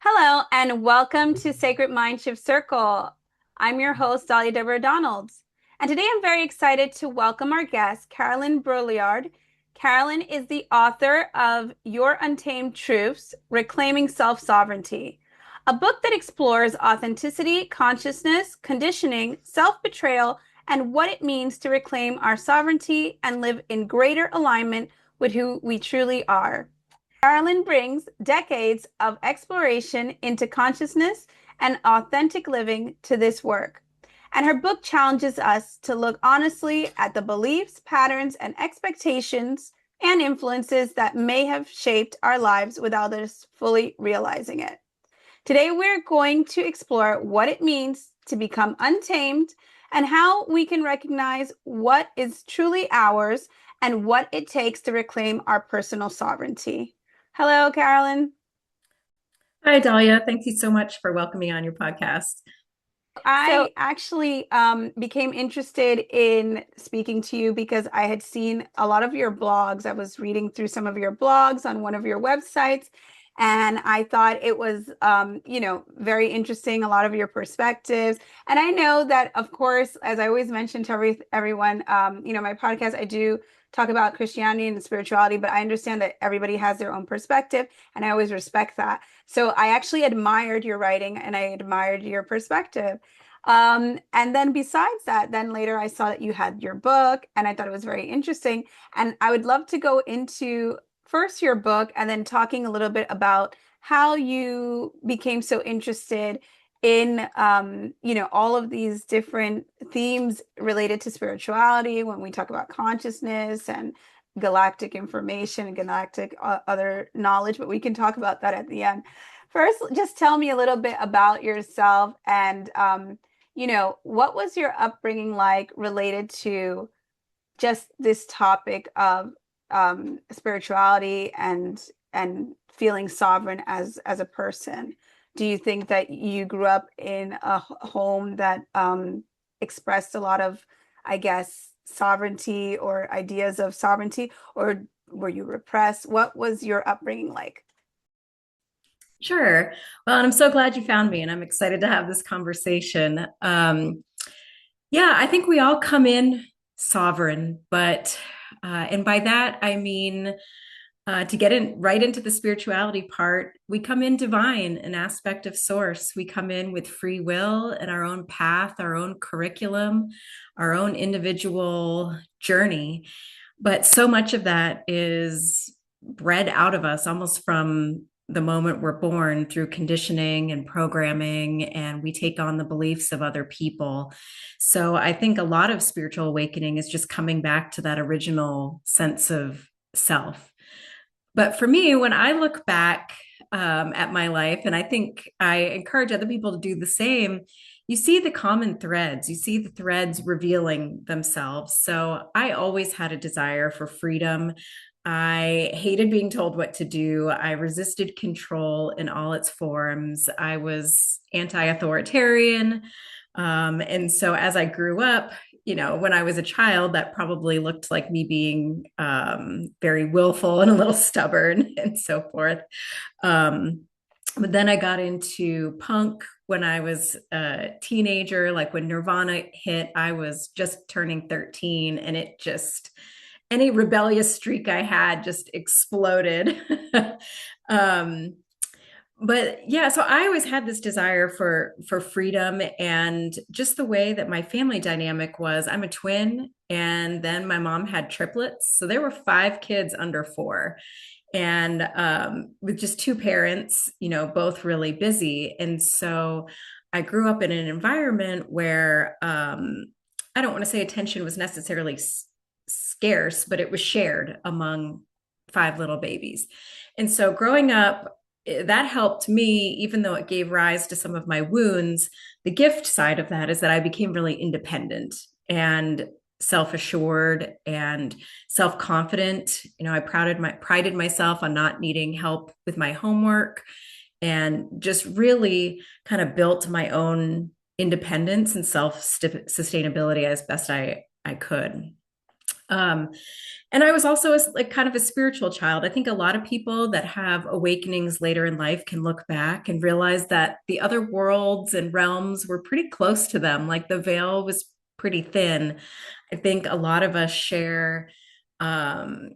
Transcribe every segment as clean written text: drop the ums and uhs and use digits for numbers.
Hello, and welcome to Sacred Mindshift Circle. I'm your host, Dahlia Deborah Donalds. And today I'm very excited to welcome our guest, Carolyn Brouillard. Carolyn is the author of Your Untamed Truths, Reclaiming Self-Sovereignty, a book that explores authenticity, consciousness, conditioning, self-betrayal, and what it means to reclaim our sovereignty and live in greater alignment with who we truly are. Carolyn brings decades of exploration into consciousness and authentic living to this work. And her book challenges us to look honestly at the beliefs, patterns, and expectations and influences that may have shaped our lives without us fully realizing it. Today, we're going to explore what it means to become untamed and how we can recognize what is truly ours and what it takes to reclaim our personal sovereignty. Hello, Carolyn. Hi, Dahlia. Thank you so much for welcoming me on your podcast. I actually became interested in speaking to you because I had seen a lot of your blogs. I was reading through some of your blogs on one of your websites, and I thought it was, very interesting, a lot of your perspectives. And I know that, of course, as I always mention to everyone, my podcast, I do talk about Christianity and spirituality, but I understand that everybody has their own perspective, and I always respect that. So I actually admired your writing and I admired your perspective. And then besides that, then later I saw that you had your book and I thought it was very interesting. And I would love to go into first your book and then talking a little bit about how you became so interested in all of these different themes related to spirituality when we talk about consciousness and galactic information and galactic other knowledge, but we can talk about that at the end. First, just tell me a little bit about yourself and what was your upbringing like related to just this topic of spirituality and feeling sovereign as a person? Do you think that you grew up in a home that expressed a lot of, I guess, sovereignty or ideas of sovereignty, or were you repressed? What was your upbringing like? Sure. Well, and I'm so glad you found me, and I'm excited to have this conversation. Yeah, I think we all come in sovereign, and by that I mean to get in right into the spirituality part, we come in divine, an aspect of source. We come in with free will and our own path, our own curriculum, our own individual journey. But so much of that is bred out of us almost from the moment we're born through conditioning and programming, and we take on the beliefs of other people. So I think a lot of spiritual awakening is just coming back to that original sense of self. But for me, when I look back at my life, and I think I encourage other people to do the same, you see the common threads, you see the threads revealing themselves. So I always had a desire for freedom. I hated being told what to do. I resisted control in all its forms. I was anti-authoritarian. And so as I grew up, when I was a child, that probably looked like me being very willful and a little stubborn and so forth. Um, but then I got into punk when I was a teenager, like when Nirvana hit, I was just turning 13 and any rebellious streak I had just exploded. um, but yeah, so I always had this desire for freedom, and just the way that my family dynamic was. I'm a twin, and then my mom had triplets, so there were five kids under four, and with just two parents, both really busy. And so I grew up in an environment where I don't want to say attention was necessarily scarce, but it was shared among five little babies. And so growing up, that helped me, even though it gave rise to some of my wounds. The gift side of that is that I became really independent and self-assured and self-confident. I prided myself on not needing help with my homework, and just really kind of built my own independence and self-sustainability as best I could. Um, and I was also like kind of a spiritual child. I think a lot of people that have awakenings later in life can look back and realize that the other worlds and realms were pretty close to them. Like the veil was pretty thin. I think a lot of us share um,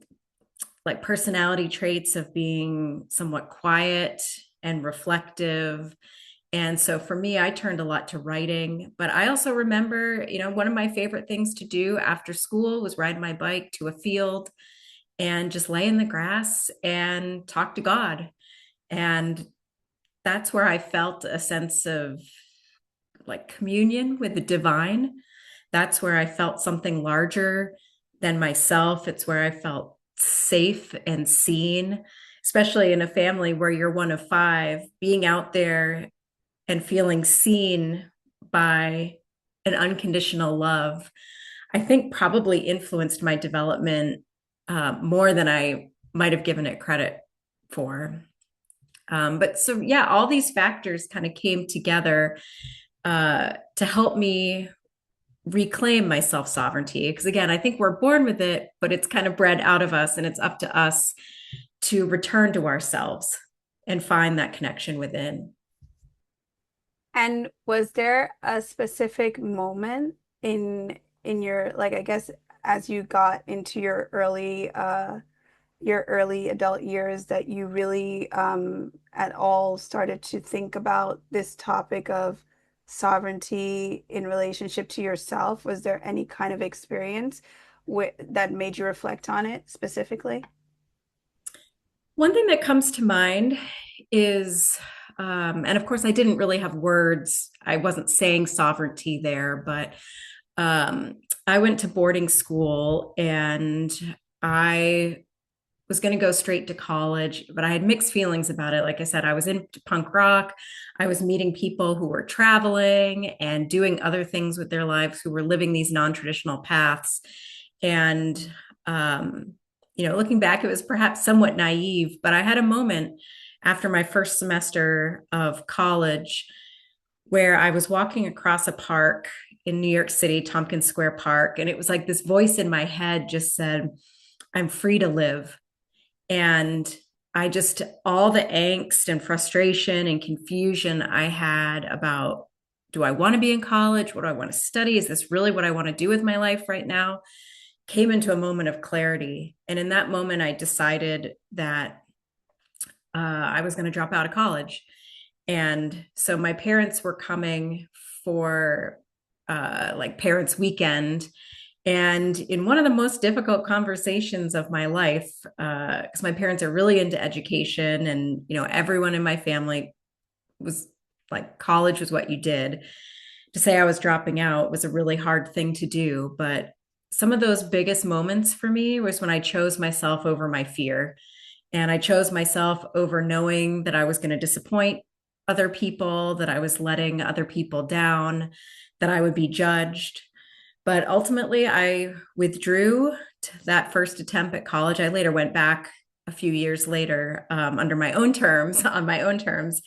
like personality traits of being somewhat quiet and reflective. And so for me, I turned a lot to writing, but I also remember, one of my favorite things to do after school was ride my bike to a field and just lay in the grass and talk to God. And that's where I felt a sense of like communion with the divine. That's where I felt something larger than myself. It's where I felt safe and seen, especially in a family where you're one of five, being out there and feeling seen by an unconditional love, I think probably influenced my development more than I might have given it credit for. But so, yeah, all these factors kind of came together to help me reclaim my self sovereignty. Because again, I think we're born with it, but it's kind of bred out of us, and it's up to us to return to ourselves and find that connection within. And was there a specific moment in your, like, I guess as you got into your early adult years that you really at all started to think about this topic of sovereignty in relationship to yourself? Was there any kind of experience that made you reflect on it specifically? One thing that comes to mind is, and of course, I didn't really have words. I wasn't saying sovereignty there, but I went to boarding school and I was going to go straight to college, but I had mixed feelings about it. Like I said, I was into punk rock. I was meeting people who were traveling and doing other things with their lives, who were living these non-traditional paths. And, um, looking back, it was perhaps somewhat naive, but I had a moment after my first semester of college where I was walking across a park in New York City, Tompkins Square Park. And it was like this voice in my head just said, I'm free to live. And I just, all the angst and frustration and confusion I had about, do I want to be in college? What do I want to study? Is this really what I want to do with my life right now? Came into a moment of clarity. And in that moment, I decided that I was going to drop out of college. And so my parents were coming for like parents' weekend. And in one of the most difficult conversations of my life, because my parents are really into education, and everyone in my family was like, college was what you did. To say I was dropping out was a really hard thing to do, but some of those biggest moments for me was when I chose myself over my fear. And I chose myself over knowing that I was going to disappoint other people, that I was letting other people down, that I would be judged. But ultimately, I withdrew to that first attempt at college. I later went back a few years later under my own terms, on my own terms.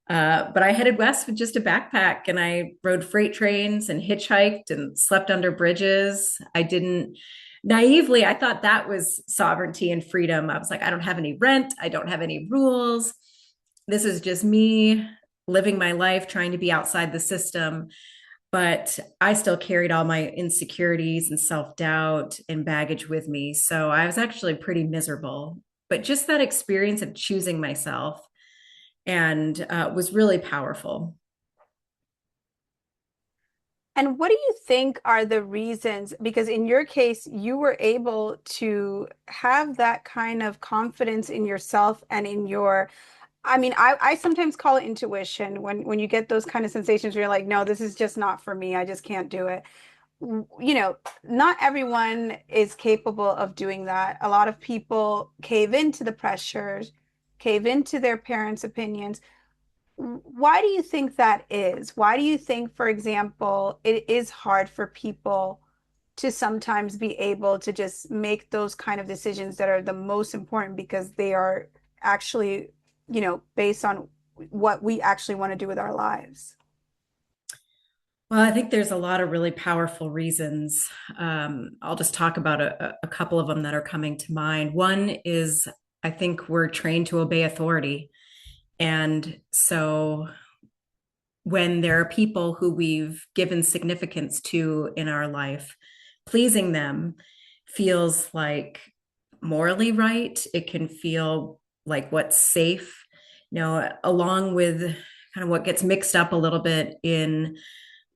But I headed west with just a backpack and I rode freight trains and hitchhiked and slept under bridges. I didn't naively, I thought that was sovereignty and freedom. I was like, I don't have any rent, I don't have any rules. This is just me living my life, trying to be outside the system. But I still carried all my insecurities and self doubt and baggage with me. So I was actually pretty miserable. But just that experience of choosing myself and was really powerful. And what do you think are the reasons? Because in your case, you were able to have that kind of confidence in yourself and in your, I mean, I sometimes call it intuition when you get those kind of sensations where you're like, no, this is just not for me. I just can't do it. Not everyone is capable of doing that. A lot of people cave into the pressures, cave into their parents' opinions. Why do you think that is? Why do you think, for example, it is hard for people to sometimes be able to just make those kind of decisions that are the most important because they are actually, based on what we actually want to do with our lives? Well, I think there's a lot of really powerful reasons. I'll just talk about a couple of them that are coming to mind. One is I think we're trained to obey authority. And so when there are people who we've given significance to in our life, pleasing them feels like morally right. It can feel like what's safe, along with kind of what gets mixed up a little bit in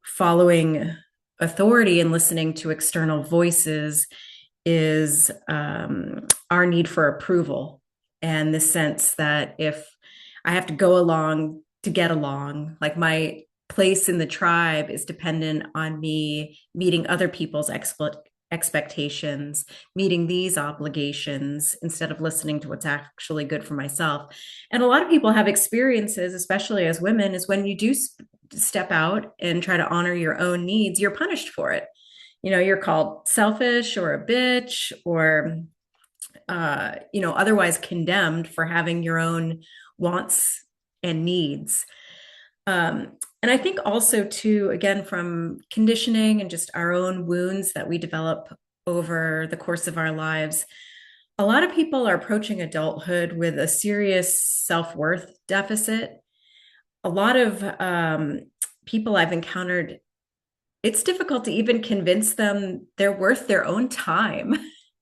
following authority and listening to external voices is our need for approval, and the sense that if I have to go along to get along, like my place in the tribe is dependent on me meeting other people's expectations, meeting these obligations instead of listening to what's actually good for myself. And a lot of people have experiences, especially as women, is when you do step out and try to honor your own needs, you're punished for it. You're called selfish or a bitch, or otherwise condemned for having your own wants and needs. And I think also too, again, from conditioning and just our own wounds that we develop over the course of our lives, a lot of people are approaching adulthood with a serious self-worth deficit. A lot of people I've encountered, it's difficult to even convince them they're worth their own time.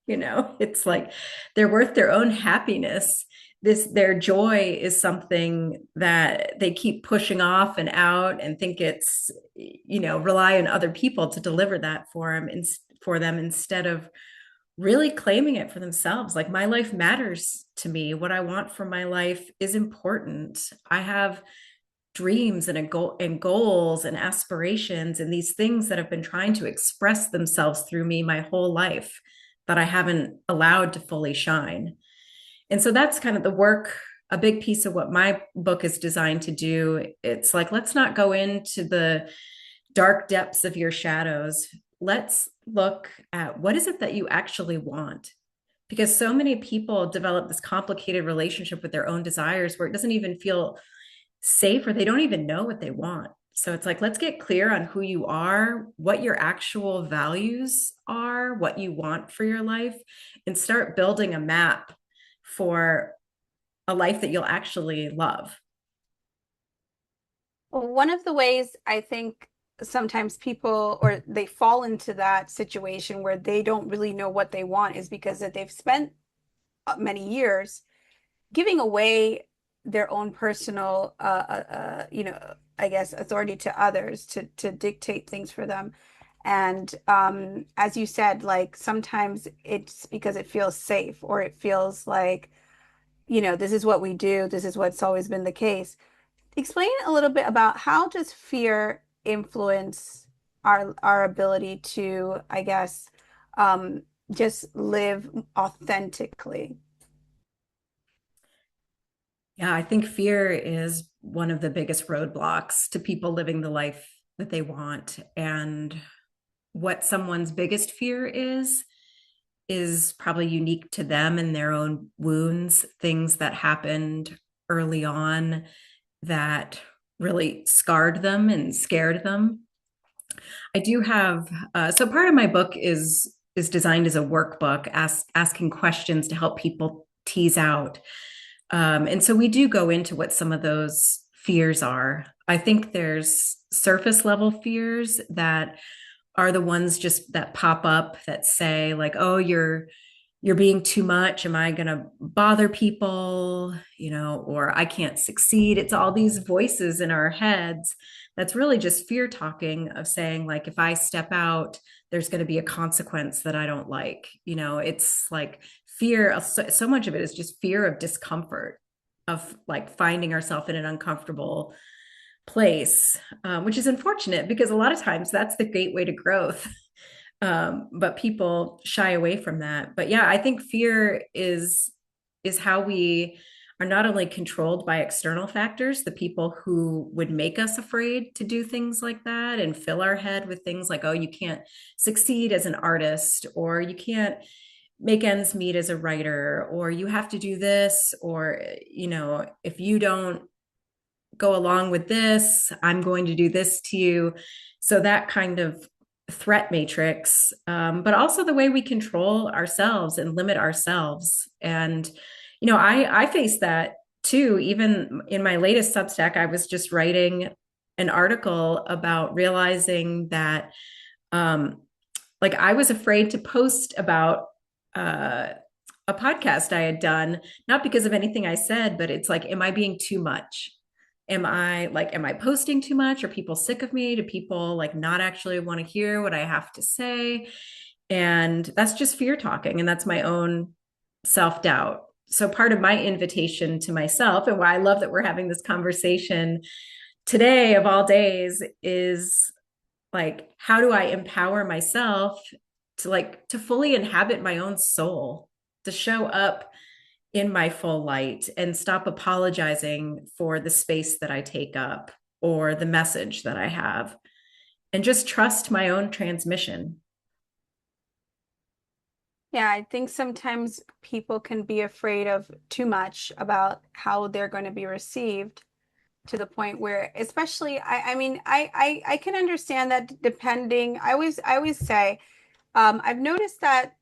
It's like they're worth their own happiness. Their joy is something that they keep pushing off and out and think it's, rely on other people to deliver that for them instead of really claiming it for themselves. Like, my life matters to me. What I want for my life is important. I have dreams and goals and aspirations and these things that have been trying to express themselves through me my whole life that I haven't allowed to fully shine. And so that's kind of the work, a big piece of what my book is designed to do. It's like, let's not go into the dark depths of your shadows. Let's look at what is it that you actually want? Because so many people develop this complicated relationship with their own desires where it doesn't even feel safe, or they don't even know what they want. So it's like, let's get clear on who you are, what your actual values are, what you want for your life, and start building a map for a life that you'll actually love. Well, one of the ways I think sometimes people or they fall into that situation where they don't really know what they want is because that they've spent many years giving away their own personal I guess authority to others to dictate things for them. And as you said, like sometimes it's because it feels safe, or it feels like, this is what we do, this is what's always been the case. Explain a little bit about how does fear influence our ability to, I guess, just live authentically. Yeah, I think fear is one of the biggest roadblocks to people living the life that they want. And what someone's biggest fear is probably unique to them and their own wounds, things that happened early on that really scarred them and scared them. I do have so part of my book is designed as a workbook, asking questions to help people tease out. And so we do go into what some of those fears are. I think there's surface level fears that are the ones just that pop up that say like, oh, you're being too much. Am I going to bother people? Or I can't succeed. It's all these voices in our heads. That's really just fear talking, of saying like, if I step out, there's going to be a consequence that I don't like. It's like fear. So much of it is just fear of discomfort, of like finding ourselves in an uncomfortable place, which is unfortunate because a lot of times that's the gateway to growth. But people shy away from that. But yeah, I think fear is how we are not only controlled by external factors, the people who would make us afraid to do things like that and fill our head with things like, oh, you can't succeed as an artist, or you can't make ends meet as a writer, or you have to do this, or if you don't go along with this. I'm going to do this to you. So that kind of threat matrix, but also the way we control ourselves and limit ourselves. And, I face that too. Even in my latest Substack, I was just writing an article about realizing that, like, I was afraid to post about a podcast I had done, not because of anything I said, but it's like, am I being too much? Am I posting too much? Are people sick of me? Do people like not actually want to hear what I have to say? And that's just fear talking. And that's my own self-doubt. So part of my invitation to myself, and why I love that we're having this conversation today of all days, is like, how do I empower myself to fully inhabit my own soul, to show up in my full light and stop apologizing for the space that I take up or the message that I have, and just trust my own transmission. Yeah, I think sometimes people can be afraid of too much about how they're going to be received, to the point where, especially, I mean, I can understand that, depending. I always say, I've noticed that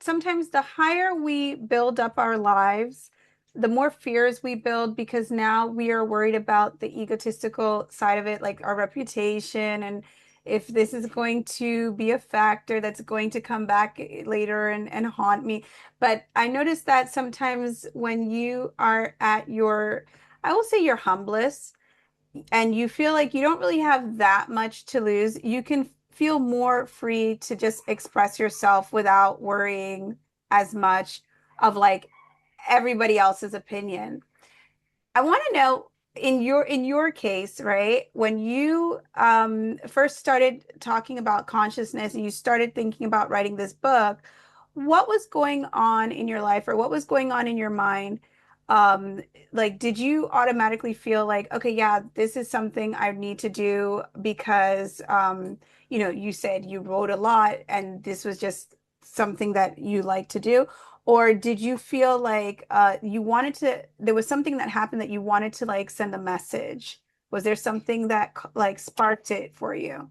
sometimes the higher we build up our lives, the more fears we build, because now we are worried about the egotistical side of it, like our reputation, and if this is going to be a factor that's going to come back later and haunt me. But I noticed that sometimes when you are at your, I will say, your humblest, and you feel like you don't really have that much to lose, you can feel more free to just express yourself without worrying as much of like everybody else's opinion. I want to know, in your case, right? When you first started talking about consciousness and you started thinking about writing this book, what was going on in your life, or what was going on in your mind? Like, did you automatically feel like, okay, yeah, this is something I need to do because, you said you wrote a lot and this was just something that you like to do? Or did you feel like there was something that happened that you wanted to like send a message? Was there something that like sparked it for you?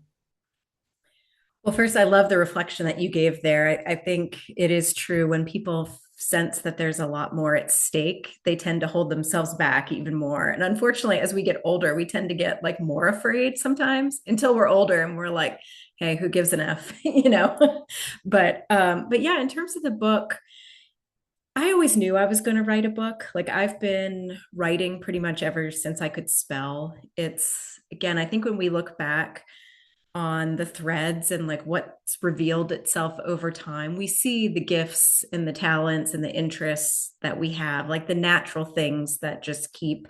Well, first, I love the reflection that you gave there. I think it is true, when people sense that there's a lot more at stake, they tend to hold themselves back even more. And unfortunately, as we get older, we tend to get like more afraid sometimes, until we're older and we're like, hey, who gives an F, but yeah, in terms of the book, I always knew I was going to write a book. Like, I've been writing pretty much ever since I could spell. It's, again, I think when we look back on the threads and like what's revealed itself over time, we see the gifts and the talents and the interests that we have, like the natural things that just keep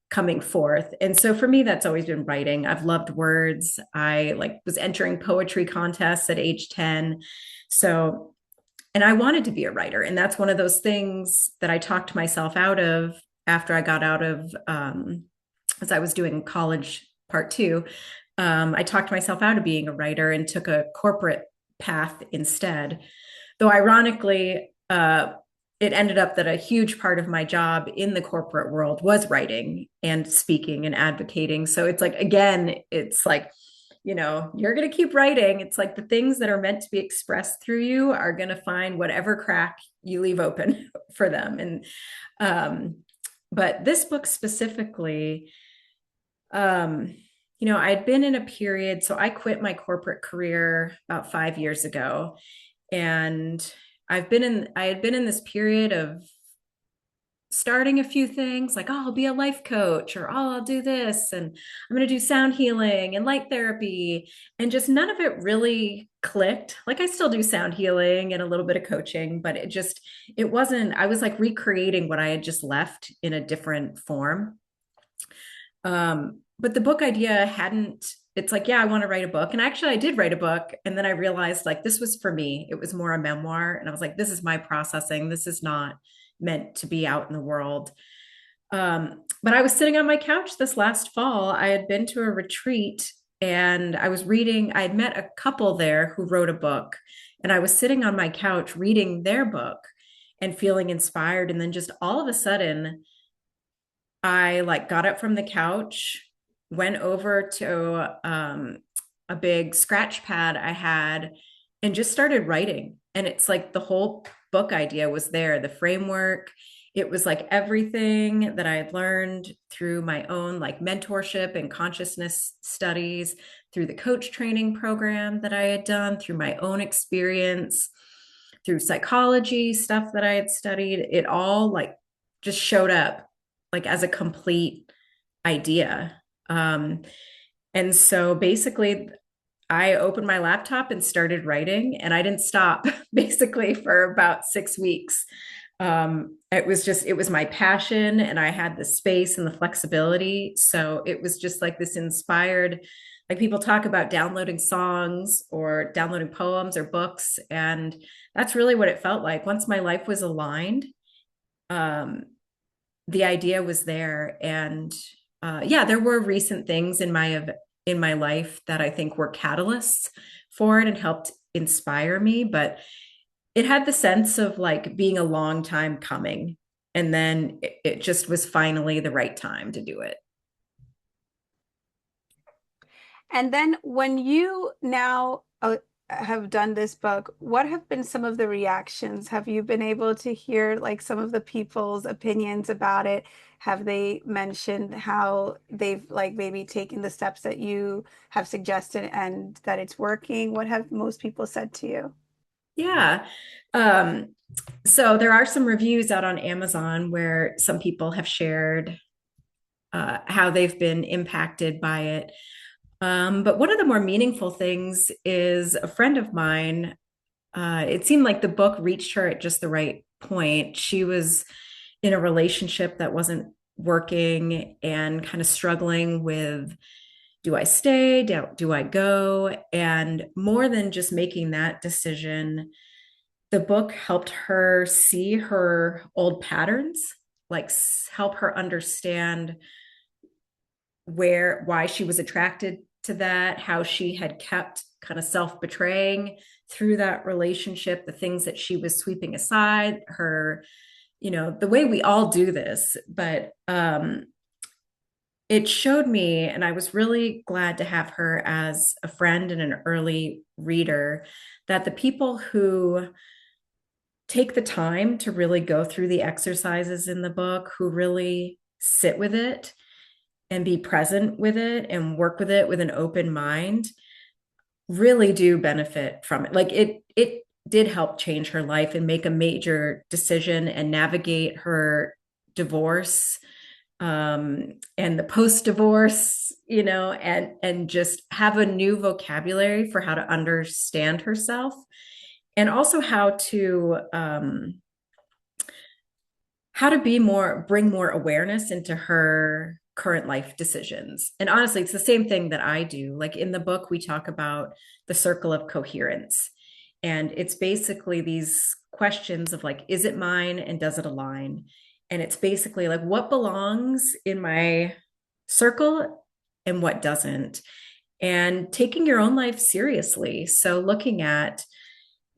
coming forth. And so for me, that's always been writing. I've loved words. I like was entering poetry contests at age 10. So, and I wanted to be a writer. And that's one of those things that I talked myself out of after I got out of, as I was doing college part two. I talked myself out of being a writer and took a corporate path instead. Though ironically, it ended up that a huge part of my job in the corporate world was writing and speaking and advocating. So it's like, again, it's like, you're going to keep writing. It's like the things that are meant to be expressed through you are going to find whatever crack you leave open for them. And, but this book specifically, I'd been in a period, so I quit my corporate career about 5 years ago. And I had been in this period of starting a few things, like, oh, I'll be a life coach, or oh, I'll do this, and I'm going to do sound healing and light therapy. And just none of it really clicked. Like, I still do sound healing and a little bit of coaching, but it wasn't, I was like recreating what I had just left in a different form. But the book idea it's like, yeah, I want to write a book. And actually I did write a book. And then I realized like, this was for me. It was more a memoir. And I was like, this is my processing. This is not meant to be out in the world. But I was sitting on my couch this last fall. I had been to a retreat and I was reading, I had met a couple there who wrote a book, and I was sitting on my couch reading their book and feeling inspired. And then just all of a sudden, I like got up from the couch, went over to a big scratch pad I had, and just started writing. And it's like the whole book idea was there, the framework. It was like everything that I had learned through my own like mentorship and consciousness studies, through the coach training program that I had done, through my own experience, through psychology stuff that I had studied. It all like just showed up like as a complete idea. Um, and so basically, I opened my laptop and started writing, and I didn't stop basically for about 6 weeks. It was my passion, and I had the space and the flexibility. So it was just like this inspired, like people talk about downloading songs or downloading poems or books. And that's really what it felt like. Once my life was aligned, um, the idea was there. And yeah, there were recent things in my life that I think were catalysts for it and helped inspire me, but it had the sense of like being a long time coming. And then it just was finally the right time to do it. And then when you now have done this book, what have been some of the reactions? Have you been able to hear like some of the people's opinions about it? Have they mentioned how they've like maybe taken the steps that you have suggested and that it's working? What have most people said to you? Yeah. Um, so there are some reviews out on Amazon where some people have shared how they've been impacted by it. But one of the more meaningful things is a friend of mine. It seemed like the book reached her at just the right point. She was in a relationship that wasn't working and kind of struggling with, do I stay? Do I go? And more than just making that decision, the book helped her see her old patterns, like help her understand why she was attracted to that, how she had kept kind of self-betraying through that relationship, the things that she was sweeping aside, her, the way we all do this. But it showed me, and I was really glad to have her as a friend and an early reader, that the people who take the time to really go through the exercises in the book, who really sit with it and be present with it and work with it with an open mind, really do benefit from it. Like it did help change her life and make a major decision and navigate her divorce, and the post-divorce, and just have a new vocabulary for how to understand herself, and also how to bring more awareness into her current life decisions. And honestly, it's the same thing that I do. Like in the book, we talk about the circle of coherence. And it's basically these questions of like, is it mine and does it align? And it's basically like what belongs in my circle and what doesn't. And taking your own life seriously. So looking at,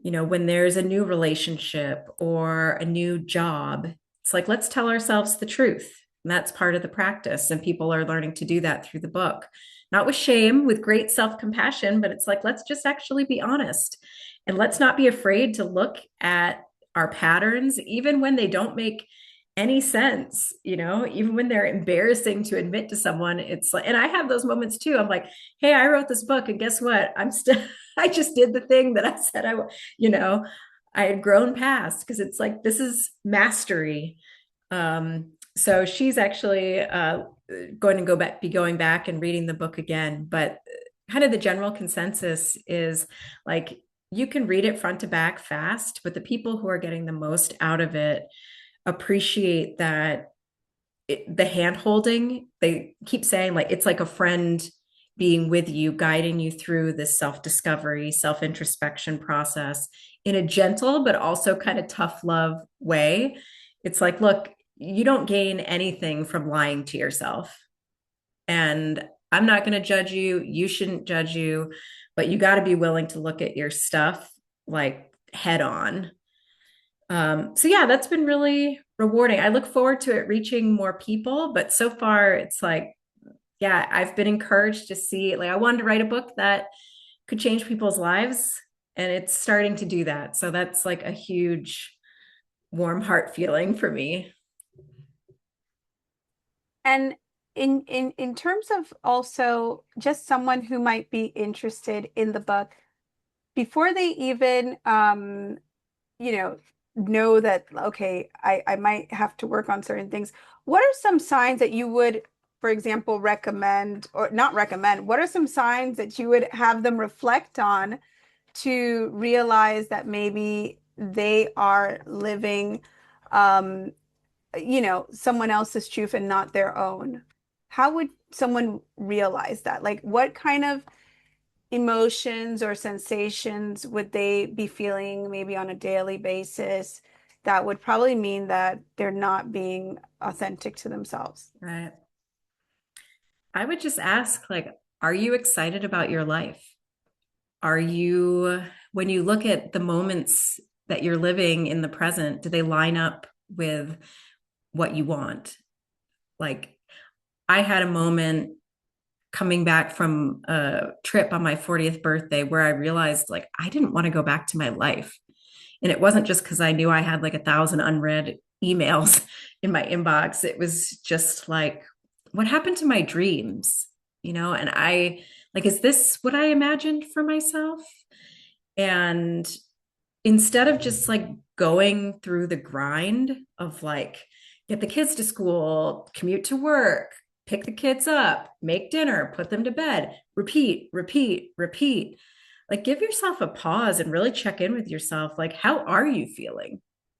when there's a new relationship or a new job, it's like, let's tell ourselves the truth. And that's part of the practice. And people are learning to do that through the book, not with shame, with great self compassion, but it's like, let's just actually be honest. And let's not be afraid to look at our patterns, even when they don't make any sense, even when they're embarrassing to admit to someone. It's like, and I have those moments too. I'm like, hey, I wrote this book, and guess what? I just did the thing that I said you know, I had grown past, because it's like, this is mastery. So she's actually going to be going back and reading the book again. But kind of the general consensus is like, you can read it front to back fast, but the people who are getting the most out of it appreciate that the hand holding. They keep saying like, it's like a friend being with you, guiding you through this self-discovery, self-introspection process in a gentle, but also kind of tough love way. It's like, look, you don't gain anything from lying to yourself. And I'm not going to judge you. You shouldn't judge you, but you got to be willing to look at your stuff like head on. So yeah, that's been really rewarding. I look forward to it reaching more people, but so far it's like, yeah, I've been encouraged to see, like, I wanted to write a book that could change people's lives, and it's starting to do that. So that's like a huge warm heart feeling for me. And in terms of also just someone who might be interested in the book, before they even you know that okay, I might have to work on certain things, what are some signs that you would, for example, recommend or not recommend? What are some signs that you would have them reflect on to realize that maybe they are living um someone else's truth and not their own? How would someone realize that? Like, what kind of emotions or sensations would they be feeling maybe on a daily basis that would probably mean that they're not being authentic to themselves? Right. I would just ask, like, are you excited about your life? Are you, when you look at the moments that you're living in the present, do they line up with what you want? Like, I had a moment coming back from a trip on my 40th birthday where I realized, like, I didn't want to go back to my life. And it wasn't just because I knew I had like 1,000 unread emails in my inbox. It was just like, what happened to my dreams? And I, like, is this what I imagined for myself? And instead of just like going through the grind of like, get the kids to school, commute to work, pick the kids up, make dinner, put them to bed, repeat, repeat, repeat. Like, give yourself a pause and really check in with yourself. Like, how are you feeling?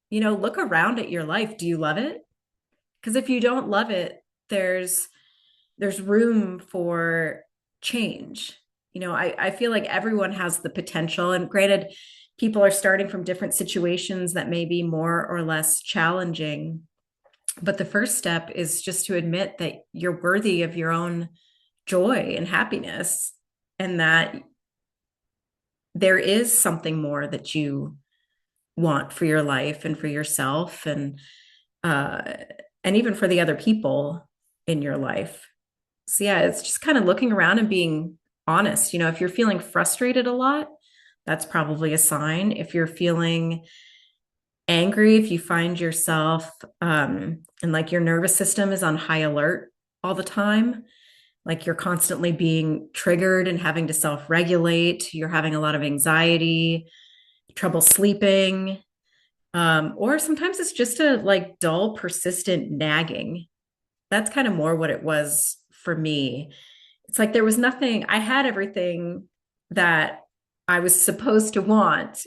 Look around at your life. Do you love it? Because if you don't love it, there's room for change. I feel like everyone has the potential. And granted, people are starting from different situations that may be more or less challenging. But the first step is just to admit that you're worthy of your own joy and happiness, and that there is something more that you want for your life and for yourself, uh and even for the other people in your life. So yeah, it's just kind of looking around and being honest. If you're feeling frustrated a lot, that's probably a sign. If you're feeling angry, if you find yourself and like your nervous system is on high alert all the time, like you're constantly being triggered and having to self-regulate, you're having a lot of anxiety, trouble sleeping, or sometimes it's just a like dull, persistent nagging. That's kind of more what it was for me. It's like there was nothing, I had everything that I was supposed to want,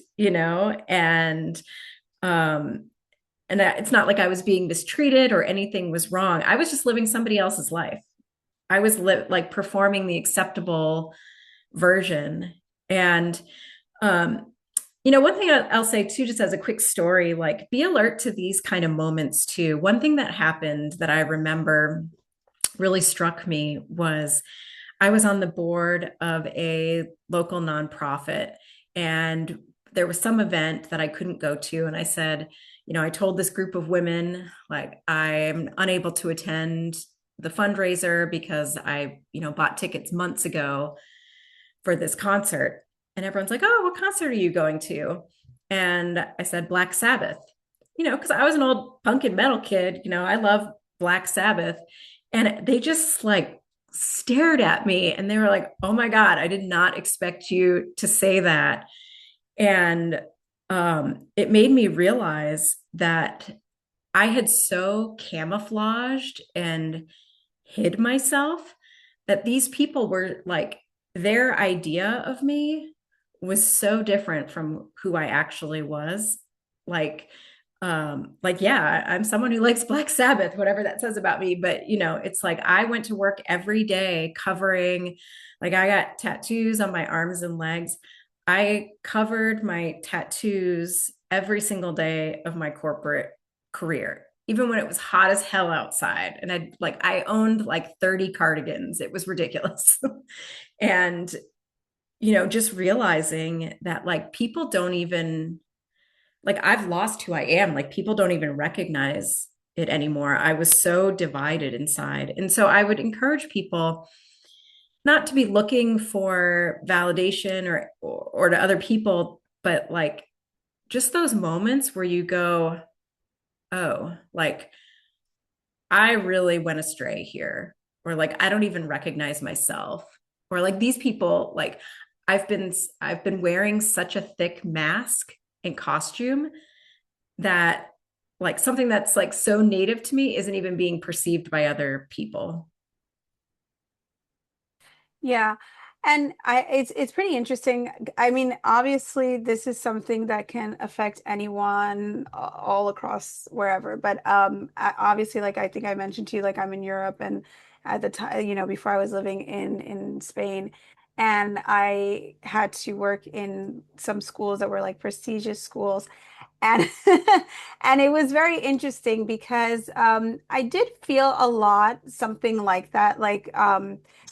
um, and it's not like I was being mistreated or anything was wrong. I was just living somebody else's life. I was like performing the acceptable version. And one thing I'll say too, just as a quick story, like be alert to these kind of moments too. One thing that happened that I remember really struck me was I was on the board of a local nonprofit, and there was some event that I couldn't go to. And I said, I told this group of women, like, I'm unable to attend the fundraiser because I, bought tickets months ago for this concert. And everyone's like, oh, what concert are you going to? And I said, Black Sabbath, because I was an old punk and metal kid, I love Black Sabbath. And they just like stared at me and they were like, oh my God, I did not expect you to say that. And it made me realize that I had so camouflaged and hid myself that these people were like, their idea of me was so different from who I actually was. Yeah, I'm someone who likes Black Sabbath, whatever that says about me. But it's like I went to work every day covering, like I got tattoos on my arms and legs. I covered my tattoos every single day of my corporate career, even when it was hot as hell outside. And I owned like 30 cardigans. It was ridiculous. And just realizing that like people don't even like I've lost who I am. Like people don't even recognize it anymore. I was so divided inside. And so I would encourage people not to be looking for validation or to other people, but like just those moments where you go, oh, like I really went astray here, or like I don't even recognize myself, or like these people, like I've been wearing such a thick mask and costume that like something that's like so native to me isn't even being perceived by other people. Yeah. And it's pretty interesting. I mean, obviously this is something that can affect anyone all across wherever. But obviously like I think I mentioned to you like I'm in Europe and at the time, before I was living in Spain and I had to work in some schools that were like prestigious schools and and it was very interesting because I did feel a lot something like that, like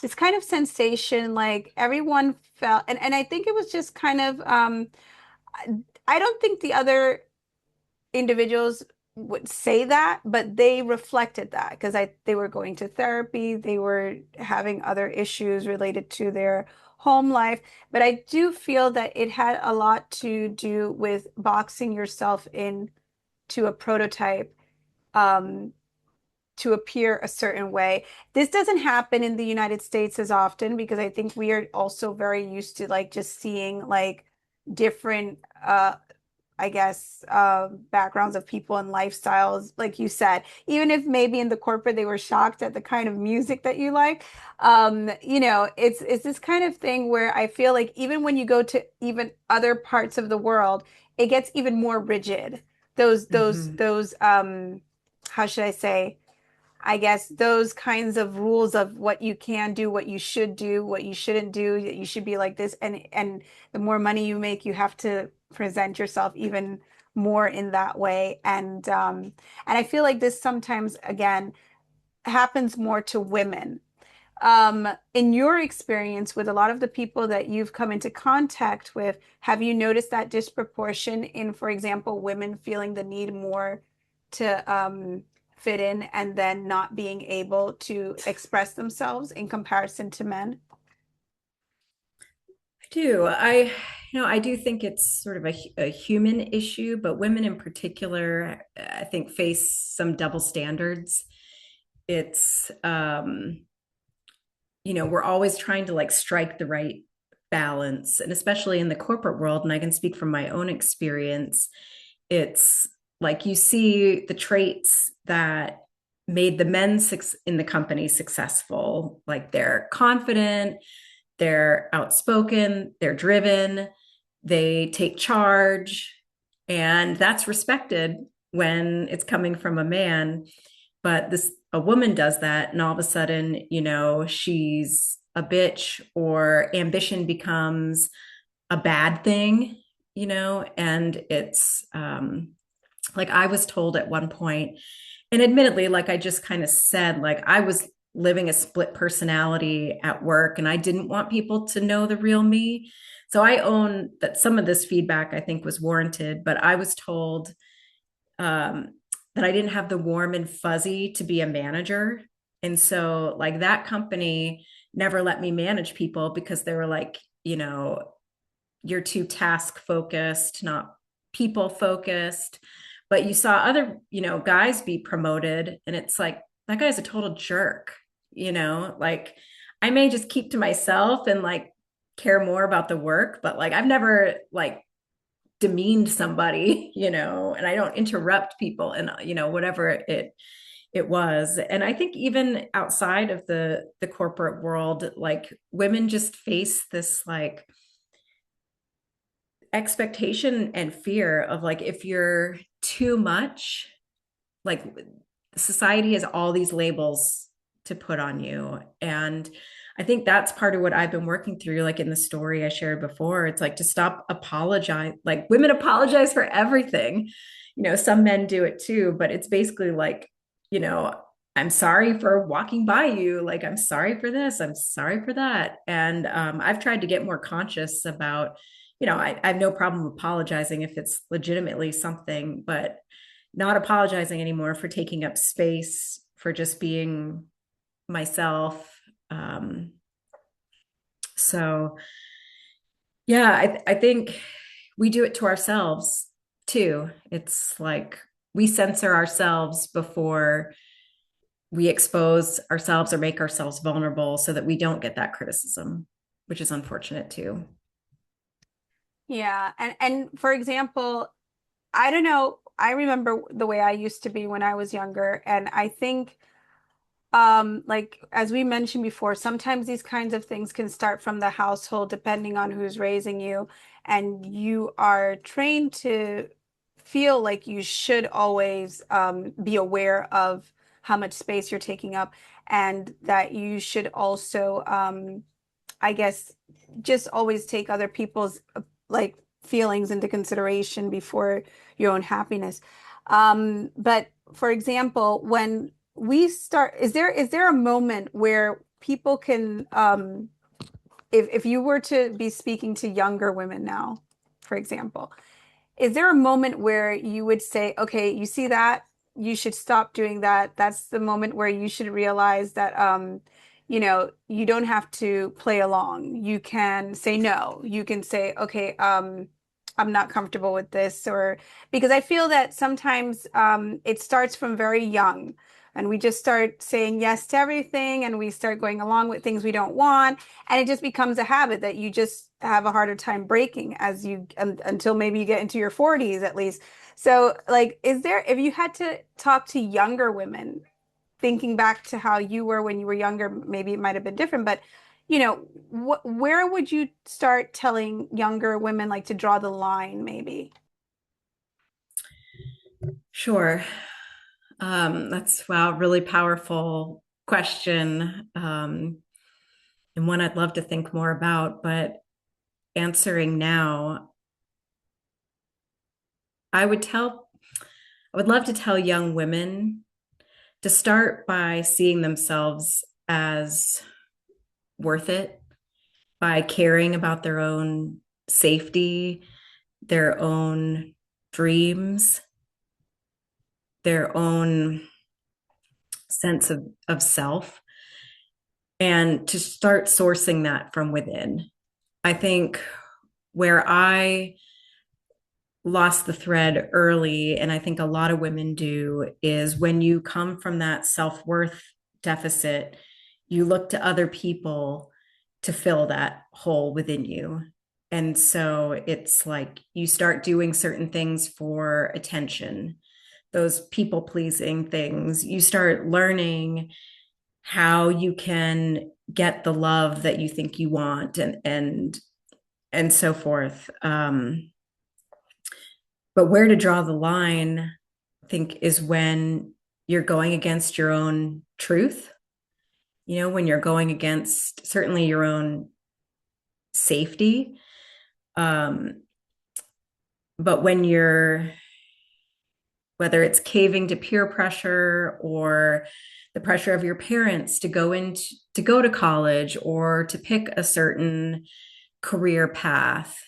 this kind of sensation, like everyone felt, and I think it was just kind of I don't think the other individuals would say that, but they reflected that because they were going to therapy, they were having other issues related to their home life. But I do feel that it had a lot to do with boxing yourself in to a prototype um, to appear a certain way. This doesn't happen in the United States as often because I think we are also very used to like just seeing like different I guess, backgrounds of people and lifestyles, like you said, even if maybe in the corporate they were shocked at the kind of music that you like. It's this kind of thing where I feel like even when you go to even other parts of the world, it gets even more rigid. Mhm. How should I say? I guess those kinds of rules of what you can do, what you shouldn't do, that you should be like this, and the more money you make, you have to present yourself even more in that way. And I feel like this sometimes again happens more to women. In your experience with a lot of the people that you've come into contact with, have you noticed that disproportion in, for example, women feeling the need more to fit in and then not being able to express themselves in comparison to men? I do. I do think it's sort of a human issue, but women in particular, I think, face some double standards. It's, we're always trying to like strike the right balance, and especially in the corporate world, and I can speak from my own experience, it's like you see the traits that made the men in the company successful, like they're confident, they're outspoken, they're driven, they take charge, and that's respected when it's coming from a man. But this a woman does that, and all of a sudden, she's a bitch, or ambition becomes a bad thing, and it's like I was told at one point, and admittedly, like I just kind of said, like I was living a split personality at work and I didn't want people to know the real me. So I own that some of this feedback I think was warranted, but I was told um, that I didn't have the warm and fuzzy to be a manager. And so, like, that company never let me manage people because they were like, you're too task focused, not people focused. But you saw other, guys be promoted, and it's like, that guy's a total jerk, like I may just keep to myself and like care more about the work, but like I've never like demeaned somebody, and I don't interrupt people and whatever it was. And I think even outside of the corporate world, like women just face this like expectation and fear of like if you're too much, like society has all these labels to put on you. And I think that's part of what I've been working through, like in the story I shared before. It's like to stop apologize. Like women apologize for everything. Some men do it too, but it's basically like, you know, I'm sorry for walking by you. Like, I'm sorry for this. I'm sorry for that. And I've tried to get more conscious about, I have no problem apologizing if it's legitimately something, but not apologizing anymore for taking up space, for just being myself. Um, so yeah, I think we do it to ourselves too. It's like we censor ourselves before we expose ourselves or make ourselves vulnerable so that we don't get that criticism, which is unfortunate too. Yeah. And for example, I don't know, I remember the way I used to be when I was younger, and I think like as we mentioned before, sometimes these kinds of things can start from the household depending on who's raising you, and you are trained to feel like you should always be aware of how much space you're taking up, and that you should also I guess just always take other people's like feelings into consideration before your own happiness. But for example, when we start, is there a moment where people can, if you were to be speaking to younger women now, for example, is there a moment where you would say, okay, you see that, you should stop doing that. That's the moment where you should realize that, you don't have to play along. You can say no. You can say, okay, I'm not comfortable with this, or because I feel that sometimes it starts from very young. And we just start saying yes to everything, and we start going along with things we don't want, and it just becomes a habit that you just have a harder time breaking as you until maybe you get into your 40s at least. So like, is there, if you had to talk to younger women, thinking back to how you were when you were younger, maybe it might have been different, but where would you start telling younger women like to draw the line maybe? Sure. That's wow, really powerful question. And one I'd love to think more about, but answering now, I would tell, I would love to tell young women to start by seeing themselves as worth it, by caring about their own safety, their own dreams, their own sense of self, and to start sourcing that from within. I think where I lost the thread early, and I think a lot of women do, is when you come from that self worth deficit, you look to other people to fill that hole within you. And so it's like you start doing certain things for attention, those people pleasing things. You start learning how you can get the love that you think you want, and so forth. But where to draw the line, I think, is when you're going against your own truth, when you're going against certainly your own safety. Um, but when you're, whether it's caving to peer pressure or the pressure of your parents to go to college or to pick a certain career path,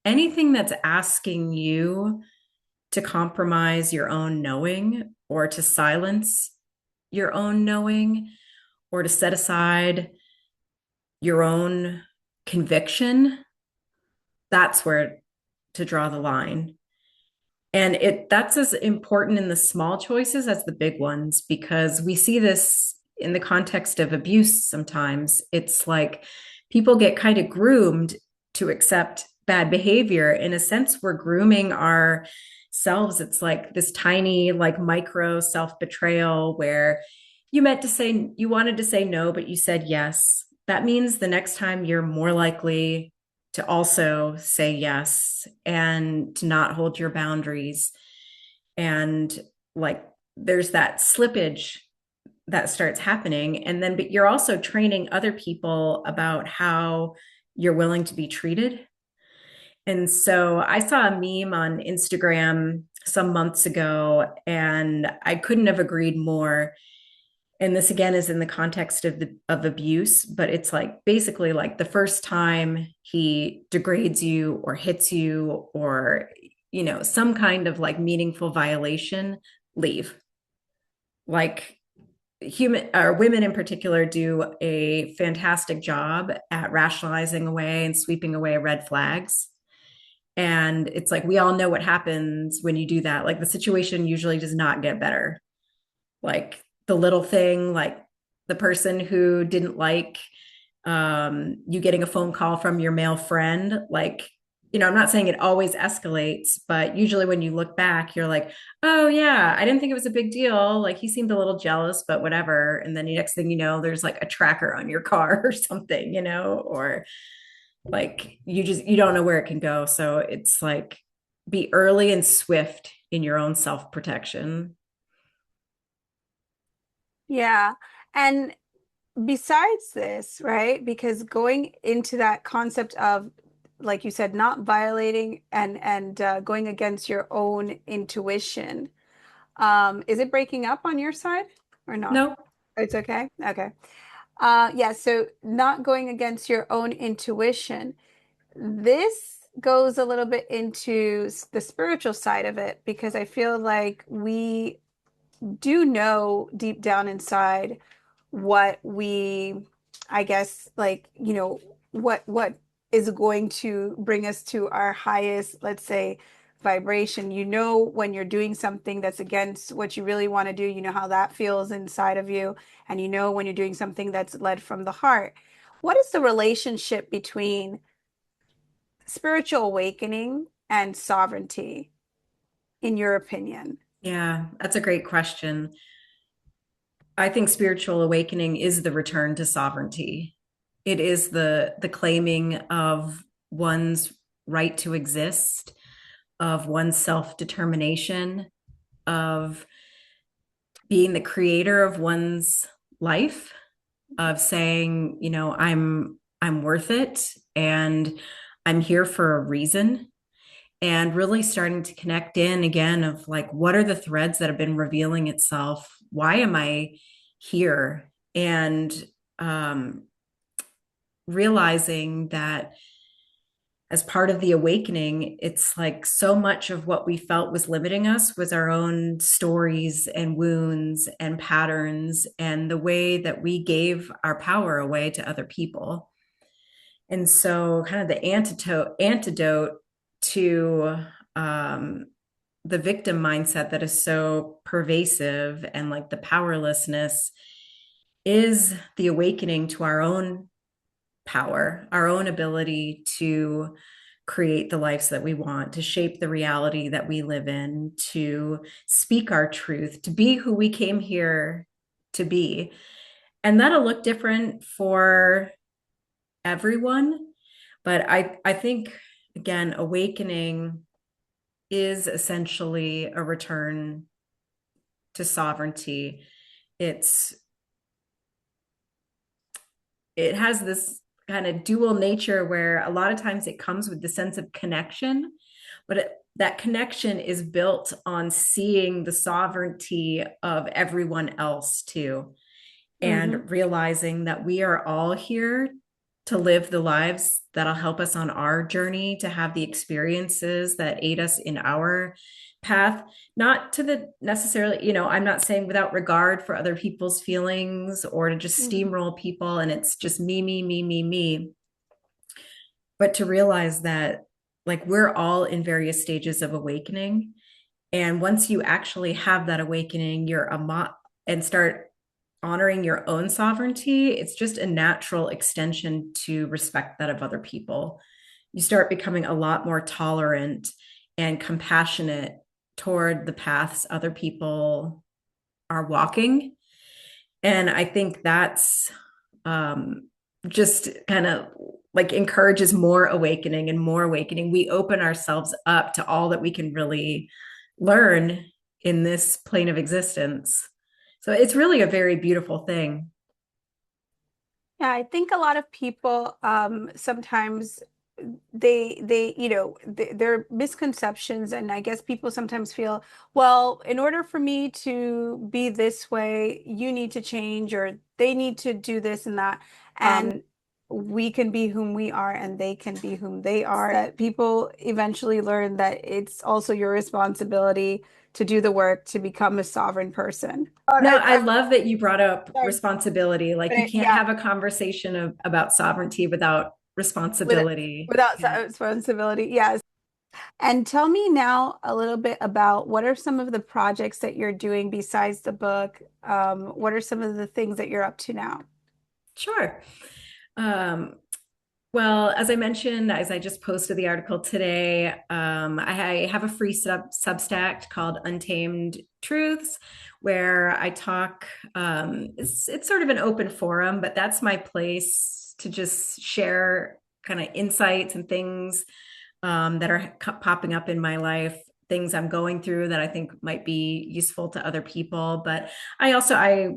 anything that's asking you to compromise your own knowing or to silence your own knowing or to set aside your own conviction, that's where to draw the line. And that's as important in the small choices as the big ones, because we see this in the context of abuse sometimes. It's like people get kind of groomed to accept bad behavior. In a sense, we're grooming ourselves. It's like this tiny, like micro self-betrayal where you wanted to say no, but you said yes. That means the next time you're more likely to also say yes and to not hold your boundaries. And like there's that slippage that starts happening. And then, but you're also training other people about how you're willing to be treated. And so I saw a meme on Instagram some months ago, and I couldn't have agreed more. And this again is in the context of abuse, but it's like basically like the first time he degrades you or hits you or some kind of like meaningful violation, leave. Like human or women in particular do a fantastic job at rationalizing away and sweeping away red flags. And it's like we all know what happens when you do that. Like the situation usually does not get better. Like the little thing, like the person who didn't like you getting a phone call from your male friend, like, I'm not saying it always escalates, but usually when you look back, you're like, oh, yeah, I didn't think it was a big deal. Like he seemed a little jealous, but whatever. And then the next thing you know, there's like a tracker on your car or something, or like you don't know where it can go. So it's like be early and swift in your own self protection. Yeah. And besides this, right? Because going into that concept of, like you said, not violating and going against your own intuition, is it breaking up on your side or not? No. It's okay. Okay. Yeah. So not going against your own intuition. This goes a little bit into the spiritual side of it because I feel like we do know deep down inside what we, I guess, like, what is going to bring us to our highest, let's say, vibration. You know, when you're doing something that's against what you really want to do, you know how that feels inside of you. And you know when you're doing something that's led from the heart. What is the relationship between spiritual awakening and sovereignty, in your opinion? Yeah, that's a great question. I think spiritual awakening is the return to sovereignty. It is the claiming of one's right to exist, of one's self-determination, of being the creator of one's life, of saying, I'm worth it and I'm here for a reason. And really starting to connect in again of like, what are the threads that have been revealing itself? Why am I here? And um, realizing that as part of the awakening, it's like so much of what we felt was limiting us was our own stories and wounds and patterns and the way that we gave our power away to other people. And so, kind of the antidote to the victim mindset that is so pervasive and like the powerlessness is the awakening to our own power, our own ability to create the lives that we want, to shape the reality that we live in, to speak our truth, to be who we came here to be. And that'll look different for everyone. But I think, again, awakening is essentially a return to sovereignty. It's it has this kind of dual nature where a lot of times it comes with the sense of connection, but that connection is built on seeing the sovereignty of everyone else too, Hmm. and realizing that we are all here to live the lives that'll help us on our journey, to have the experiences that aid us in our path, not to the necessarily, I'm not saying without regard for other people's feelings or to just Hmm. steamroll people and it's just me, me, me, me, me, but to realize that like we're all in various stages of awakening. And once you actually have that awakening, and start honoring your own sovereignty, it's just a natural extension to respect that of other people. You start becoming a lot more tolerant and compassionate toward the paths other people are walking. And I think that's just kind of like encourages more awakening and more awakening. We open ourselves up to all that we can really learn in this plane of existence. So it's really a very beautiful thing. Yeah, I think a lot of people sometimes there are misconceptions, and I guess people sometimes feel, well, in order for me to be this way, you need to change, or they need to do this and that. We can be whom we are and they can be whom they are. That people eventually learn that it's also your responsibility to do the work to become a sovereign person. No, I love that you brought up Sorry, responsibility. Like, you can't yeah, have a conversation about sovereignty without with, responsibility. without Yeah. responsibility. Yes. And tell me now a little bit about what are some of the projects that you're doing besides the book? What are some of the things that you're up to now? Sure. Um, well, as I mentioned, as I just posted the article today, I have a free Substack called Untamed Truths, where I talk. It's sort of an open forum, but that's my place to just share kind of insights and things that are popping up in my life, things I'm going through that I think might be useful to other people. But I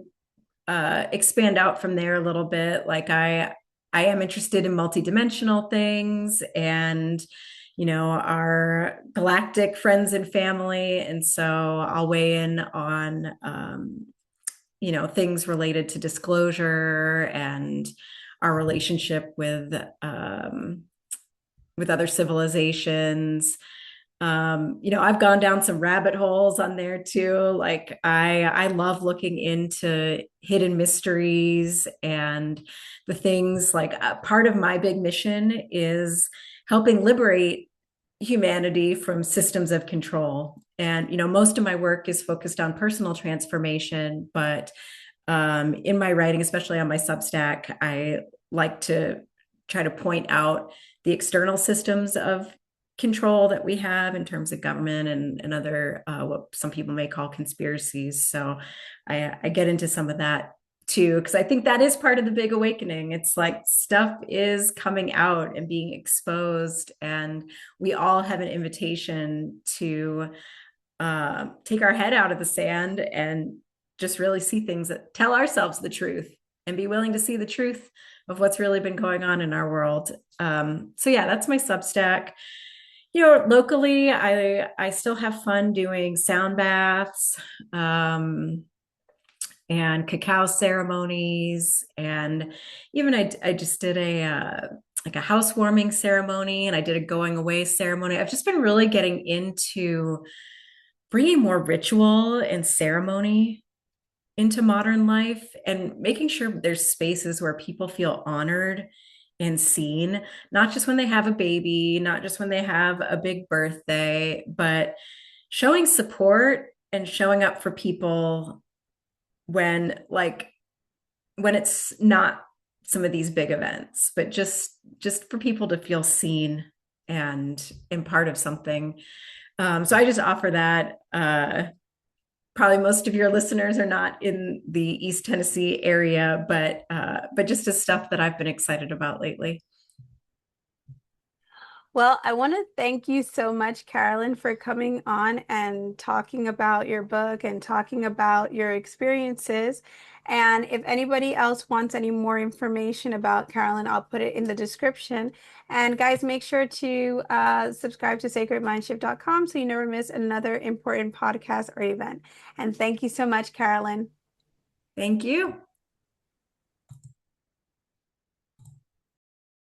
expand out from there a little bit. Like, I am interested in multidimensional things and, our galactic friends and family. And so I'll weigh in on, things related to disclosure and our relationship with other civilizations. I've gone down some rabbit holes on there too. Like, I love looking into hidden mysteries and the things. Like, part of my big mission is helping liberate humanity from systems of control. And most of my work is focused on personal transformation, but in my writing, especially on my Substack, I like to try to point out the external systems of control that we have in terms of government and other what some people may call conspiracies. So I get into some of that too, because I think that is part of the big awakening. It's like stuff is coming out and being exposed, and we all have an invitation to take our head out of the sand and just really see things, that tell ourselves the truth and be willing to see the truth of what's really been going on in our world. So yeah, that's my Substack. Locally, I still have fun doing sound baths and cacao ceremonies, and even I just did like a housewarming ceremony, and I did a going away ceremony. I've just been really getting into bringing more ritual and ceremony into modern life and making sure there's spaces where people feel honored and seen, not just when they have a baby, not just when they have a big birthday, but showing support and showing up for people when it's not some of these big events, but just for people to feel seen and part of something. So I just offer that. Probably most of your listeners are not in the East Tennessee area, but just the stuff that I've been excited about lately. Well, I want to thank you so much, Carolyn, for coming on and talking about your book and talking about your experiences. And if anybody else wants any more information about Carolyn, I'll put it in the description. And guys, make sure to subscribe to sacredmindshift.com so you never miss another important podcast or event. And thank you so much, Carolyn. Thank you.